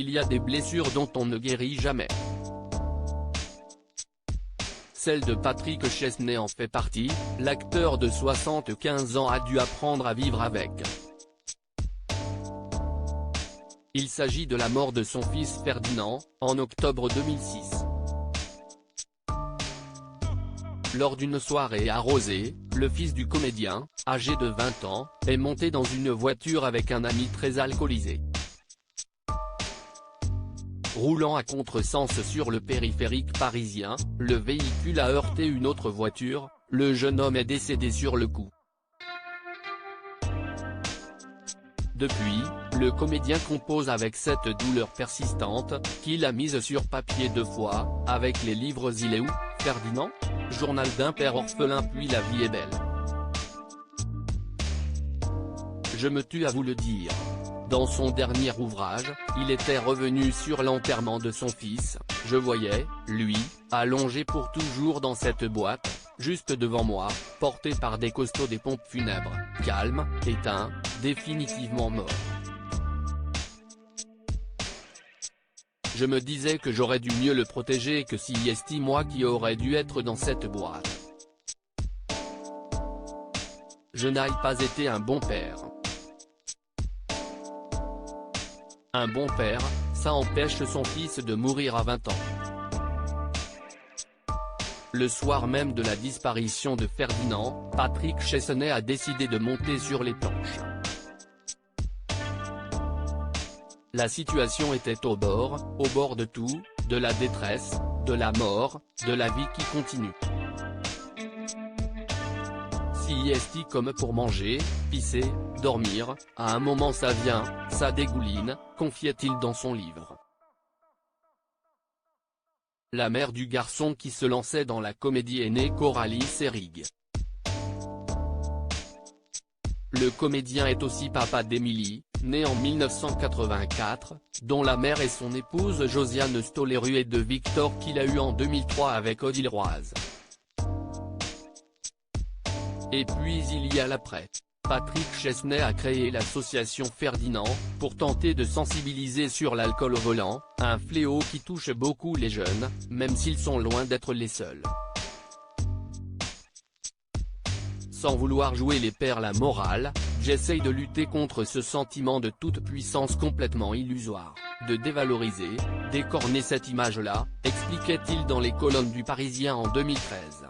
il y a des blessures dont on ne guérit jamais. Celle de Patrick Chesney en fait partie, l'acteur de 75 ans a dû apprendre à vivre avec. Il s'agit de la mort de son fils Ferdinand, en octobre 2006. Lors d'une soirée arrosée, le fils du comédien, âgé de 20 ans, est monté dans une voiture avec un ami très alcoolisé. Roulant à contresens sur le périphérique parisien, le véhicule a heurté une autre voiture, le jeune homme est décédé sur le coup. Depuis, le comédien compose avec cette douleur persistante, qu'il a mise sur papier 2 fois, avec les livres Il est où, Ferdinand ? Journal d'un père orphelin puis La vie est belle. Je me tue à vous le dire. Dans son dernier ouvrage, il était revenu sur l'enterrement de son fils, je voyais, lui, allongé pour toujours dans cette boîte, juste devant moi, porté par des costauds des pompes funèbres, calme, éteint, définitivement mort. Je me disais que j'aurais dû mieux le protéger et que c'est moi qui aurais dû être dans cette boîte. Je n'ai pas été un bon père. Un bon père, ça empêche son fils de mourir à 20 ans. Le soir même de la disparition de Ferdinand, Patrick Chesney a décidé de monter sur les planches. La situation était au bord de tout, de la détresse, de la mort, de la vie qui continue. Si comme pour manger, pisser, dormir, à un moment ça vient, ça dégouline, confiait-il dans son livre. La mère du garçon qui se lançait dans la comédie est née Coralie Serig. Le comédien est aussi papa d'Émilie, née en 1984, dont la mère est son épouse Josiane Stoleru et de Victor qu'il a eu en 2003 avec Odile Roise. Et puis il y a l'après. Patrick Chesney a créé l'association Ferdinand, pour tenter de sensibiliser sur l'alcool au volant, un fléau qui touche beaucoup les jeunes, même s'ils sont loin d'être les seuls. Sans vouloir jouer les pères la morale, j'essaye de lutter contre ce sentiment de toute puissance complètement illusoire, de dévaloriser, d'écorner cette image-là, expliquait-il dans les colonnes du Parisien en 2013.